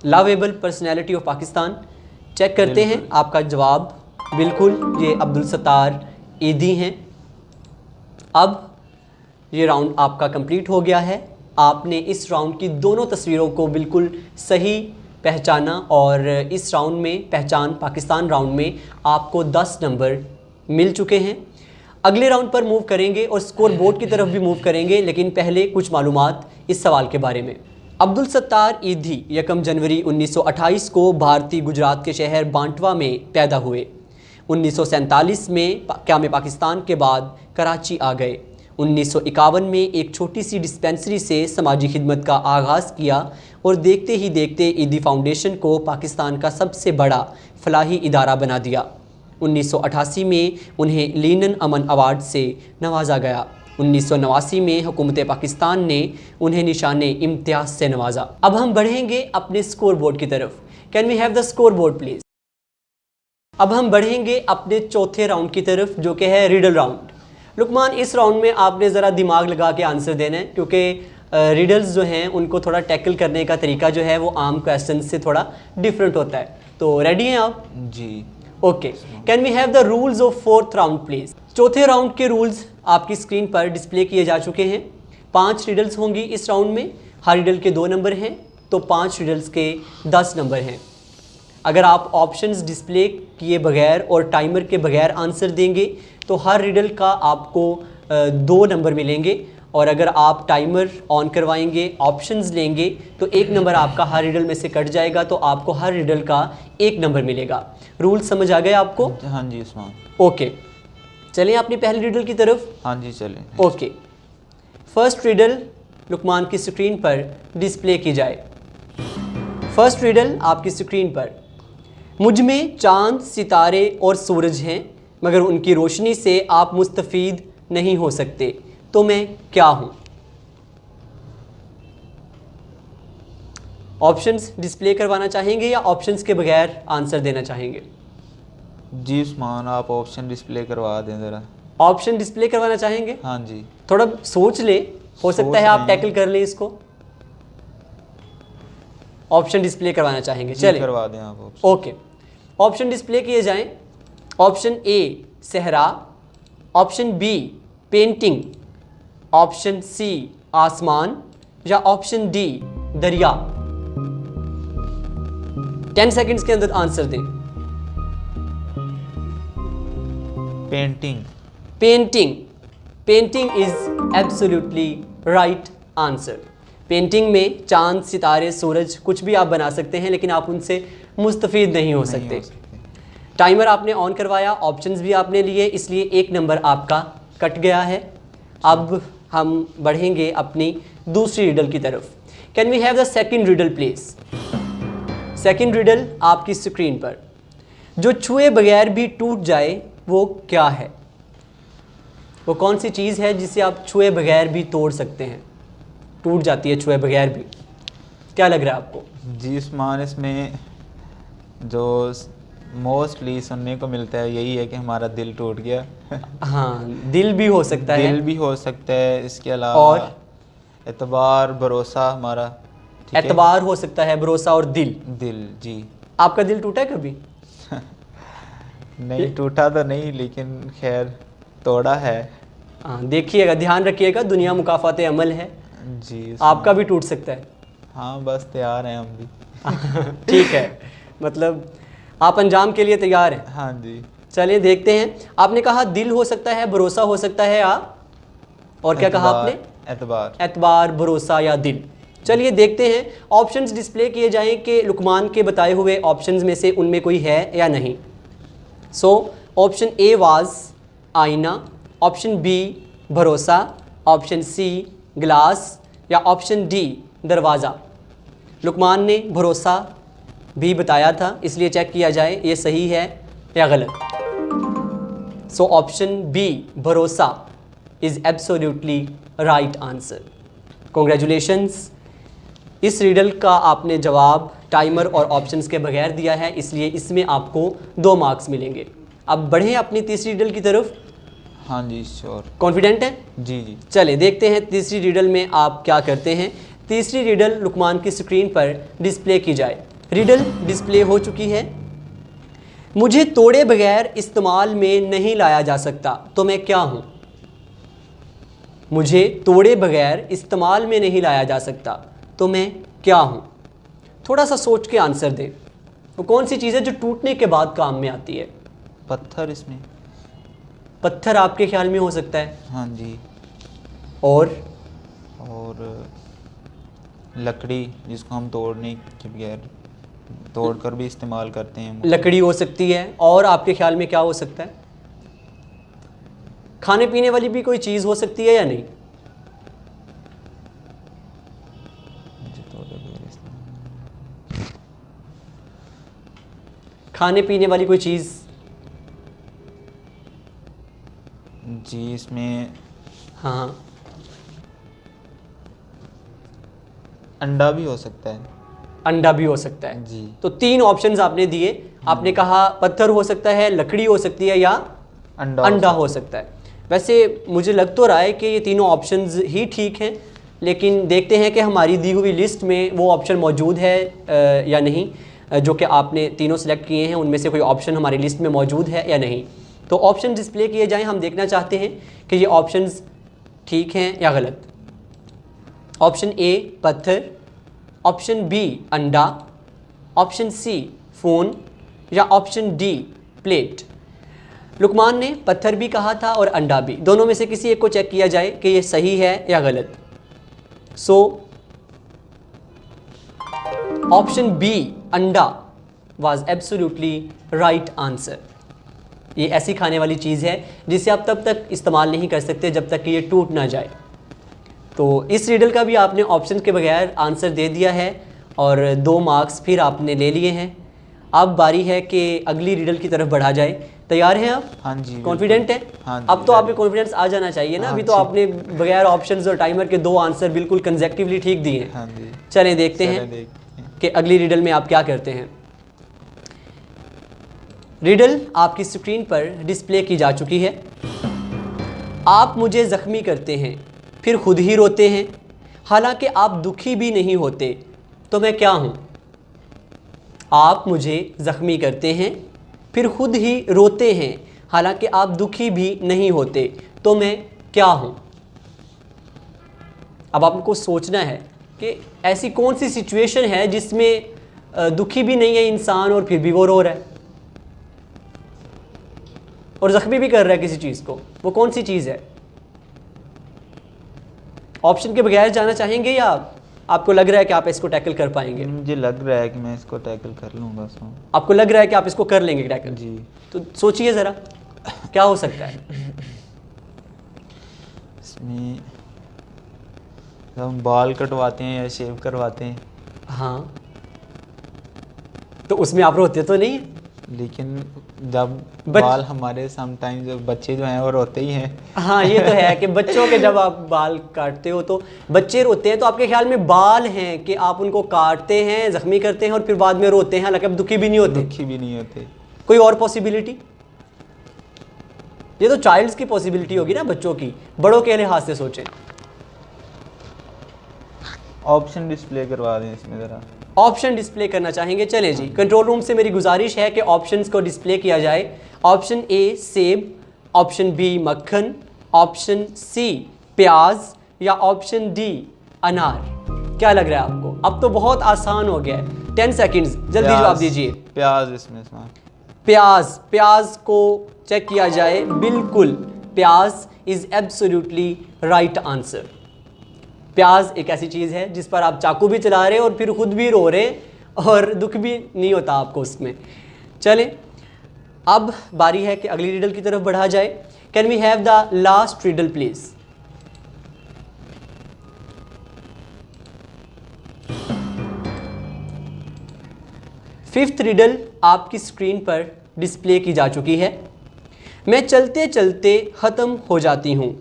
lovable personality of Pakistan. Check करते हैं आपका जवाब। बिल्कुल, ये अब्दुल सत्तार ईदी हैं। अब ये राउंड आपका कंप्लीट हो गया है। आपने इस राउंड की दोनों तस्वीरों को बिल्कुल सही पहचाना और इस राउंड में पहचान पाकिस्तान राउंड में आपको 10 नंबर मिल चुके हैं। अगले राउंड पर मूव करेंगे और स्कोर बोर्ड की तरफ भी मूव करेंगे, लेकिन पहले कुछ मालूमात इस सवाल के बारे में। अब्दुल सत्तार ईदी 1 जनवरी 1928 को भारतीय गुजरात के शहर बांटवा में पैदा हुए। 1947 में क़याम पाकिस्तान के बाद कराची आ गए। 1951 में एक छोटी सी डिस्पेंसरी से समाजी खिदमत का आगाज़ किया और देखते ही देखते ईदी फाउंडेशन को पाकिस्तान का सबसे बड़ा फलाही इदारा बना दिया। 1988 में उन्हें लीनन अमन अवार्ड से नवाजा गया। 1989 में हुकूमत पाकिस्तान ने उन्हें निशाने इम्तियाज़ से नवाजा। अब हम बढ़ेंगे अपने स्कोर बोर्ड की तरफ। Can we have the score board please? अब हम बढ़ेंगे अपने चौथे राउंड की तरफ, जो कि है रिडल राउंड। लुकमान, इस राउंड में आपने ज़रा दिमाग लगा के आंसर देना है, क्योंकि रिडल्स जो हैं उनको थोड़ा टैकल करने का तरीका जो है वो आम क्वेश्चन से थोड़ा डिफरेंट होता है। तो रेडी हैं आप? जी okay, can we have the rules of 4th round please? चौथे राउंड के रूल्स आपकी स्क्रीन पर डिस्प्ले किए जा चुके हैं। 5 रिडल्स होंगी इस राउंड में। हर रिडल के 2 नंबर हैं, तो 5 रिडल्स के 10 नंबर हैं। अगर आप ऑप्शंस डिस्प्ले किए बगैर और टाइमर के बगैर आंसर देंगे तो हर रिडल का आपको 2 नंबर मिलेंगे, और अगर आप टाइमर ऑन करवाएंगे, ऑप्शंस लेंगे, तो 1 नंबर आपका हर रिडल में से कट जाएगा, तो आपको हर रिडल का 1 नंबर मिलेगा। रूल समझ आ गए आपको? हाँ जी उस्मान। ओके, चलें अपनी पहली रिडल की तरफ। हाँ जी चलें। ओके, फर्स्ट रिडल लुकमान की स्क्रीन पर डिस्प्ले की जाए। फर्स्ट रिडल आपकी स्क्रीन पर। मुझ में चांद, सितारे और सूरज हैं, मगर उनकी रोशनी से आप मुस्तफ़ीद नहीं हो सकते, तो मैं क्या हूँ? ऑप्शंस डिस्प्ले करवाना चाहेंगे या ऑप्शंस के बगैर आंसर देना चाहेंगे? जी उस्मान, आप ऑप्शन डिस्प्ले करवा दें ज़रा। ऑप्शन डिस्प्ले करवाना चाहेंगे? हाँ जी। थोड़ा सोच ले, हो सकता है आप टैकल कर लें इसको। ऑप्शन डिस्प्ले करवाना चाहेंगे? चलिए करवा दें आप ऑप्शन। ओके, ऑप्शन डिस्प्ले किए जाएं। ऑप्शन ए सहरा, option B painting, option C आसमान, या ऑप्शन डी दरिया। 10 सेकंड्स के अंदर आंसर दें। Painting. Painting. Painting is absolutely right answer. Painting में चांद, सितारे, सूरज कुछ भी आप बना सकते हैं, लेकिन आप उनसे मुस्तफ़ीद नहीं हो सकते। टाइमर आपने ऑन करवाया, ऑप्शंस भी आपने लिए, इसलिए 1 नंबर आपका कट गया है। अब हम बढ़ेंगे अपनी दूसरी रिडल की तरफ। Can we have the second riddle please? Second riddle आपकी स्क्रीन पर। जो छुए बगैर भी टूट जाए वो क्या है? वो कौन सी चीज़ है जिसे आप छुए बगैर भी तोड़ सकते हैं, टूट जाती है छुए बगैर भी? क्या लग रहा है आपको? जी उस्मान, इसमें जो मोस्टली सुनने को मिलता है यही है कि हमारा दिल टूट गया। हाँ, दिल भी हो सकता है। दिल भी हो सकता है, इसके अलावा और एतबार, भरोसा हमारा। एतबार हो सकता है, भरोसा और दिल। दिल जी। आपका दिल टूटा है कभी? नहीं टूटा तो नहीं, लेकिन खैर तोड़ा है। हाँ, देखिएगा, ध्यान रखिएगा, दुनिया मुकाफात अमल है, जी आपका भी टूट सकता है। हाँ बस तैयार हैं हम भी। ठीक है, मतलब आप अंजाम के लिए तैयार हैं। हाँ जी। चलिए देखते हैं। आपने कहा दिल हो सकता है, भरोसा हो सकता है, या और क्या कहा आपने? एतबार। एतबार, भरोसा या दिल। चलिए देखते हैं, ऑप्शंस डिस्प्ले किए जाएं कि लुकमान के बताए हुए ऑप्शंस में से उनमें कोई है या नहीं। सो ऑप्शन ए वाज आईना, ऑप्शन बी भरोसा, ऑप्शन सी ग्लास, या ऑप्शन डी दरवाज़ा। लुकमान ने भरोसा भी बताया था, इसलिए चेक किया जाए ये सही है या गलत। सो ऑप्शन बी भरोसा is absolutely right answer. Congratulations, इस रिडल का आपने जवाब टाइमर और ऑप्शंस के बगैर दिया है, इसलिए इसमें आपको 2 मार्क्स मिलेंगे। अब बढ़ें अपनी तीसरी रिडल की तरफ। हाँ जी श्योर। कॉन्फिडेंट हैं? जी जी। चले देखते हैं तीसरी रिडल में आप क्या करते हैं। तीसरी रिडल लुकमान की स्क्रीन पर डिस्प्ले की जाए। रिडल डिस्प्ले हो चुकी है। मुझे तोड़े बगैर इस्तेमाल में नहीं लाया जा सकता, तो मैं क्या हूं? मुझे तोड़े बगैर इस्तेमाल में नहीं लाया जा सकता, तो मैं क्या हूं? थोड़ा सा सोच के आंसर दें। वो कौन सी चीज़ है जो टूटने के बाद काम में आती है? पत्थर इसमें। पत्थर आपके ख्याल में हो सकता है? हाँ जी। और लकड़ी, जिसको हम तोड़ने के बगैर तोड़कर भी इस्तेमाल करते हैं। लकड़ी हो सकती है। और आपके ख्याल में क्या हो सकता है? खाने पीने वाली भी कोई चीज़ हो सकती है या नहीं? खाने पीने वाली कोई चीज़? जी इसमें हाँ, अंडा भी हो सकता है। अंडा भी हो सकता है जी। तो 3 ऑप्शंस आपने दिए। आपने कहा पत्थर हो सकता है, लकड़ी हो सकती है, या अंडा हो सकता है। वैसे मुझे लग तो रहा है कि ये तीनों ऑप्शंस ही ठीक हैं, लेकिन देखते हैं कि हमारी दी हुई लिस्ट में वो ऑप्शन मौजूद है या नहीं। जो कि आपने तीनों सेलेक्ट किए हैं, उनमें से कोई ऑप्शन हमारी लिस्ट में मौजूद है या नहीं। तो ऑप्शन डिस्प्ले किए जाएं, हम देखना चाहते हैं कि ये ऑप्शंस ठीक हैं या गलत। ऑप्शन ए पत्थर, ऑप्शन बी अंडा, ऑप्शन सी फ़ोन, या ऑप्शन डी प्लेट। लुकमान ने पत्थर भी कहा था और अंडा भी, दोनों में से किसी एक को चेक किया जाए कि ये सही है या गलत। सो ऑप्शन बी अंडा वाज एब्सोल्युटली राइट आंसर। ये ऐसी खाने वाली चीज़ है जिसे आप तब तक इस्तेमाल नहीं कर सकते जब तक कि ये टूट ना जाए। तो इस रिडल का भी आपने ऑप्शन के बगैर आंसर दे दिया है और 2 मार्क्स फिर आपने ले लिए हैं। अब बारी है कि अगली रिडल की तरफ बढ़ा जाए। तैयार हैं आप? हाँ जी। कॉन्फिडेंट है? हाँ जी, अब तो आप में कॉन्फिडेंस आ जाना चाहिए ना। हाँ अभी तो जी। आपने बगैर ऑप्शंस और टाइमर के 2 आंसर बिल्कुल कंसेक्टिवली ठीक दिए हैं। हाँ जी। चलें देखते हैं कि अगली रिडल में आप क्या करते हैं। रिडल आपकी स्क्रीन पर डिस्प्ले की जा चुकी है। आप मुझे ज़ख्मी करते हैं, फिर खुद ही रोते हैं, हालांकि आप दुखी भी नहीं होते, तो मैं क्या हूँ? आप मुझे ज़ख्मी करते हैं, फिर खुद ही रोते हैं, हालांकि आप दुखी भी नहीं होते, तो मैं क्या हूँ? अब आपको सोचना है कि ऐसी कौन सी सिचुएशन है जिसमें दुखी भी नहीं है इंसान और फिर भी वो रो रहा है और ज़ख्मी भी कर रहा है किसी चीज़ को। वो कौन सी चीज़ है? ऑप्शन के बगैर जाना चाहेंगे या आपको लग रहा है कि आप इसको टैकल कर पाएंगे? मुझे लग रहा है कि मैं इसको टैकल कर लूँगा। आपको लग रहा है कि आप इसको कर लेंगे टैकल? जी। तो सोचिए ज़रा क्या हो सकता है इसमें हम बाल कटवाते हैं या शेव करवाते हैं। हाँ, तो उसमें आप रोते तो नहीं? लेकिन जब बाल हमारे समटाइम्स बच्चे जो हैं वो रोते ही हैं। हाँ, ये तो है कि बच्चों के जब आप बाल काटते हो तो बच्चे रोते हैं। तो आपके ख्याल में बाल हैं कि आप उनको काटते हैं, ज़ख्मी करते हैं और फिर बाद में रोते हैं, हालांकि आप दुखी भी नहीं होते? दुखी भी नहीं होते। कोई और पॉसिबिलिटी? ये तो चाइल्ड्स की पॉसिबिलिटी होगी ना, बच्चों की। बड़ों के लिहाज से सोचें। ऑप्शन डिस्प्ले करवा दें इसमें ज़रा। ऑप्शन डिस्प्ले करना चाहेंगे। चले जी, कंट्रोल रूम से मेरी गुजारिश है कि ऑप्शंस को डिस्प्ले किया जाए। ऑप्शन ए सेब, ऑप्शन बी मक्खन, ऑप्शन सी प्याज या ऑप्शन डी अनार। क्या लग रहा है आपको? अब तो बहुत आसान हो गया है। 10 सेकंड्स, जल्दी जवाब दीजिए। प्याज इसमें उस्मान। प्याज, प्याज को चेक किया जाए। बिल्कुल, प्याज इज एब्सोल्युटली राइट आंसर। प्याज एक ऐसी चीज़ है जिस पर आप चाकू भी चला रहे और फिर खुद भी रो रहे और दुख भी नहीं होता आपको उसमें। चलें, अब बारी है कि अगली रिडल की तरफ बढ़ा जाए। Can we have the last riddle please? Fifth riddle आपकी स्क्रीन पर डिस्प्ले की जा चुकी है। मैं चलते चलते ख़त्म हो जाती हूँ,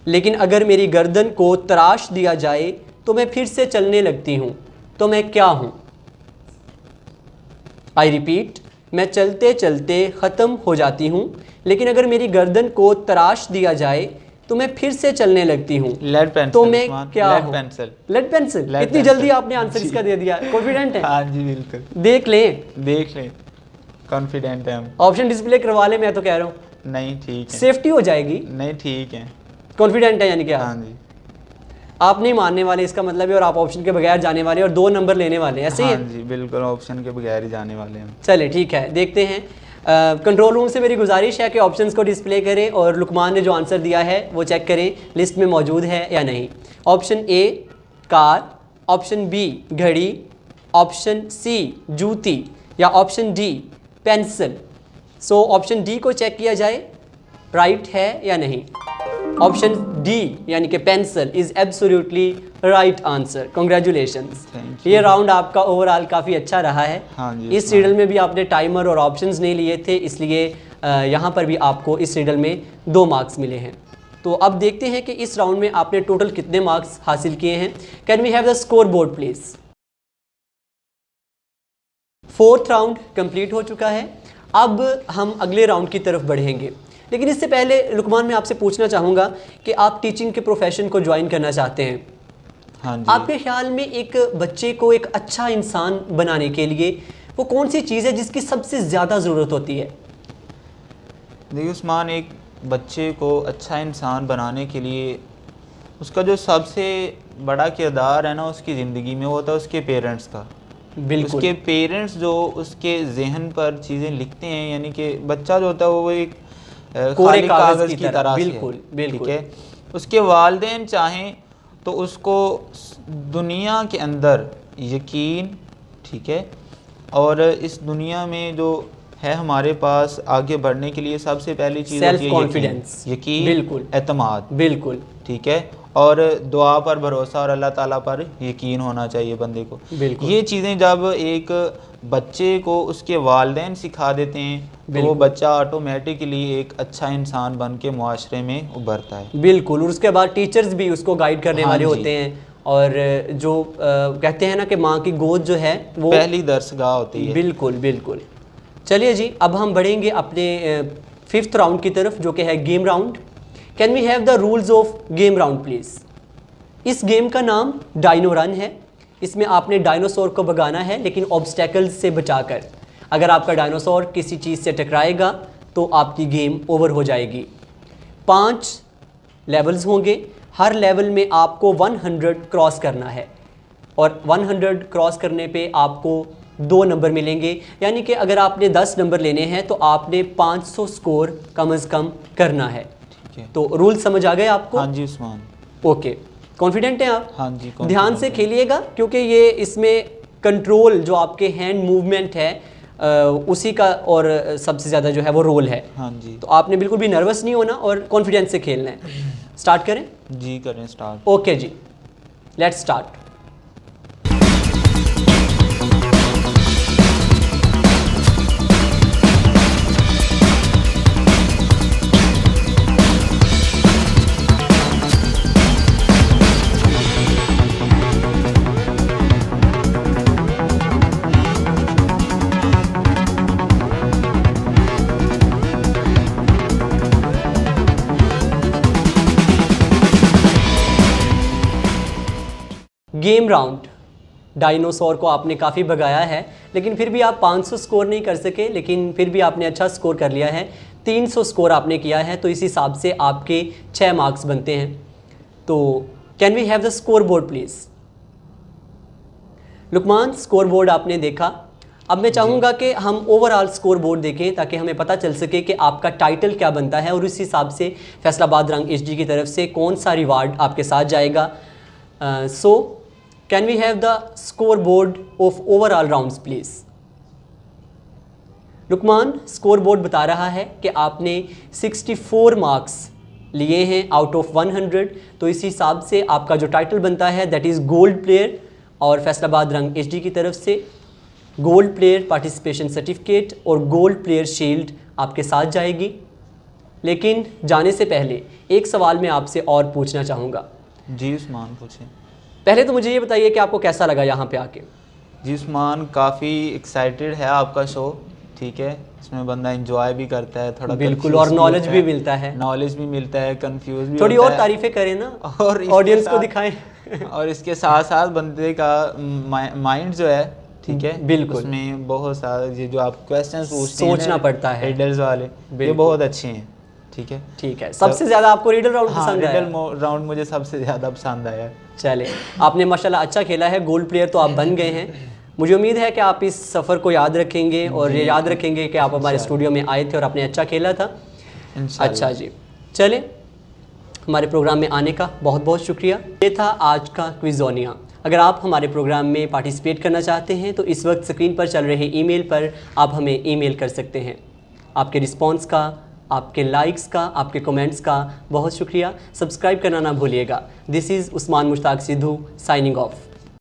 लेकिन अगर मेरी गर्दन को तराश दिया जाए तो मैं फिर से चलने लगती हूँ। तो मैं क्या हूँ? आई रिपीट, मैं चलते चलते ख़त्म हो जाती हूँ, लेकिन अगर मेरी गर्दन को तराश दिया जाए तो मैं फिर से चलने लगती हूँ। Lead pencil. तो मैं क्या लेड हूँ? पेंसिल। Lead pencil. लेड इतनी पेंसिल। जल्दी आपने आंसर इसका दे दिया, कॉन्फिडेंट है? हाँ जी बिल्कुल। देख लें, देख लें, कॉन्फिडेंट है हम। ऑप्शन डिस्प्ले करवा लें, मैं तो कह रहा हूँ नहीं ठीक है। सेफ्टी हो जाएगी। नहीं ठीक है। कॉन्फिडेंट है यानी क्या? हाँ जी। आप नहीं मानने वाले इसका मतलब है, और आप ऑप्शन के बगैर जाने वाले और 2 नंबर लेने वाले, ऐसे ही हाँ है? जी बिल्कुल, ऑप्शन के बगैर ही जाने वाले हैं। चले ठीक है, देखते हैं। कंट्रोल रूम से मेरी गुजारिश है कि ऑप्शंस को डिस्प्ले करें और लुकमान ने जो आंसर दिया है वो चेक करें लिस्ट में मौजूद है या नहीं। Option A car, option B घड़ी, ऑप्शन सी जूती या option D pencil. So option D को चेक किया जाए, राइट है या नहीं। ऑप्शन डी यानी कि pencil is absolutely right answer. Congratulations, Thank you. ये राउंड आपका ओवरऑल काफ़ी अच्छा रहा है। हाँ जी, इस रिडल में भी आपने टाइमर और ऑप्शंस नहीं लिए थे, इसलिए यहाँ पर भी आपको इस रिडल में 2 मार्क्स मिले हैं। तो अब देखते हैं कि इस राउंड में आपने टोटल कितने मार्क्स हासिल किए हैं। Can we have the score board please? 4th round complete हो चुका है। अब हम अगले राउंड की तरफ बढ़ेंगे, लेकिन इससे पहले लुकमान मैं आपसे पूछना चाहूँगा कि आप टीचिंग के प्रोफेशन को ज्वाइन करना चाहते हैं। हाँ जी। आपके ख्याल में एक बच्चे को एक अच्छा इंसान बनाने के लिए वो कौन सी चीज़ है जिसकी सबसे ज़्यादा ज़रूरत होती है? देखिए उस्मान, एक बच्चे को अच्छा इंसान बनाने के लिए उसका जो सबसे बड़ा किरदार है ना उसकी ज़िंदगी में, वो होता है उसके पेरेंट्स का। बिल्कुल। उसके पेरेंट्स जो उसके जहन पर चीज़ें लिखते हैं, यानी कि बच्चा जो होता है वो एक कोरे खाली कागज़ कागज़ की तरह से है। बिल्कुल बिल्कुल। ठीक है, उसके वालिदैन चाहें तो उसको दुनिया के अंदर यकीन, ठीक है, और इस दुनिया में जो है हमारे पास आगे बढ़ने के लिए सबसे पहली चीज़ सेल्फ होती है कॉन्फिडेंस। यकीन, बिल्कुल। एतमाद, बिल्कुल ठीक है, और दुआ पर भरोसा और अल्लाह ताला पर यकीन होना चाहिए बंदे को। बिल्कुल। ये चीज़ें जब एक बच्चे को उसके वालिदैन सिखा देते हैं तो वो बिल्कुल। बच्चा ऑटोमेटिकली एक अच्छा इंसान बन के मुआशरे में उभरता है। बिल्कुल, और उसके बाद टीचर्स भी उसको गाइड करने हाँ वाले जी। होते हैं, और जो कहते हैं ना कि माँ की गोद जो है वो पहली दरसगाह होती है। बिल्कुल बिल्कुल। चलिए जी, अब हम बढ़ेंगे अपने 5th राउंड की तरफ, जो कि है game round. Can we have the rules of game round please? इस गेम का नाम डायनो रन है। इसमें आपने डायनासोर को भगाना है, लेकिन ऑब्स्टेकल्स से बचाकर। अगर आपका डायनासोर किसी चीज़ से टकराएगा तो आपकी गेम ओवर हो जाएगी। 5 लेवल्स होंगे, हर लेवल में आपको 100 क्रॉस करना है, और 100 क्रॉस करने पे आपको 2 नंबर मिलेंगे। यानी कि अगर आपने 10 नंबर लेने हैं तो आपने 500 स्कोर कम से कम करना है। ठीक है। तो रूल समझ आ गए आपको? हाँ जी उस्मान। ओके, कॉन्फिडेंट हैं आप? हाँ जी, ध्यान से confident खेलिएगा, क्योंकि ये इसमें कंट्रोल जो आपके हैंड मूवमेंट है उसी का और सबसे ज़्यादा जो है वो रोल है। हाँ जी। तो आपने बिल्कुल भी नर्वस नहीं होना और कॉन्फिडेंस से खेलना है। स्टार्ट करें? जी करें स्टार्ट। ओके जी, let's start. Game round dinosaur को आपने काफ़ी भगाया है, लेकिन फिर भी आप 500 स्कोर नहीं कर सके, लेकिन फिर भी आपने अच्छा स्कोर कर लिया है। 300 स्कोर आपने किया है, तो इस हिसाब से आपके 6 मार्क्स बनते हैं। तो can we have the score board please? Luqman, score board आपने देखा। अब मैं चाहूँगा कि हम ओवरऑल स्कोर बोर्ड देखें ताकि हमें पता चल सके कि आपका टाइटल क्या बनता है और उस हिसाब से फैसलाबाद रंग एचडी की तरफ से कौन सा रिवार्ड आपके साथ जाएगा। So can we have the score board of overall rounds please? Luqman, score board बता रहा है कि आपने 64 मार्क्स लिए हैं आउट ऑफ 100, तो इस हिसाब से आपका जो टाइटल बनता है दैट इज़ गोल्ड प्लेयर, और फैसलाबाद रंग एचडी की तरफ से गोल्ड प्लेयर पार्टिसिपेशन सर्टिफिकेट और गोल्ड प्लेयर शील्ड आपके साथ जाएगी। लेकिन जाने से पहले एक सवाल मैं आपसे और पूछना चाहूँगा। जी उस्मान, पूछें। पहले तो मुझे ये बताइए कि आपको कैसा लगा यहाँ पे आके? जी उस्मान, काफ़ी एक्साइटेड है आपका शो, ठीक है। इसमें बंदा एंजॉय भी करता है थोड़ा, बिल्कुल, और नॉलेज भी मिलता है। नॉलेज भी मिलता है, कंफ्यूज भी थोड़ी होता और है। तारीफ़ें करें ना, और ऑडियंस को दिखाएं। और इसके साथ साथ बंदे का माइंड जो है, ठीक है, बिल्कुल, उसमें बहुत सारे ये जो आप क्वेश्चंस पूछते हैं, सोचना पड़ता है, रीडर्स वाले, ये बहुत अच्छे हैं, ठीक है। ठीक है, सबसे ज़्यादा आपको रीडर राउंड पसंद आया? रीडर राउंड मुझे सबसे ज़्यादा पसंद आया। चले, आपने माशाल्लाह अच्छा खेला है, गोल्ड प्लेयर तो आप बन गए हैं। मुझे उम्मीद है कि आप इस सफ़र को याद रखेंगे और ये याद रखेंगे कि आप हमारे स्टूडियो में आए थे और आपने अच्छा खेला था। अच्छा जी, चले, हमारे प्रोग्राम में आने का बहुत बहुत शुक्रिया। ये था आज का क्विज़ोनिया। अगर आप हमारे प्रोग्राम में पार्टिसिपेट करना चाहते हैं तो इस वक्त स्क्रीन पर चल रहे ईमेल पर आप हमें ईमेल कर सकते हैं। आपके रिस्पांस का, आपके लाइक्स का, आपके कमेंट्स का बहुत शुक्रिया। सब्सक्राइब करना ना भूलिएगा। This is Usman Mushtaq Sidhu signing off.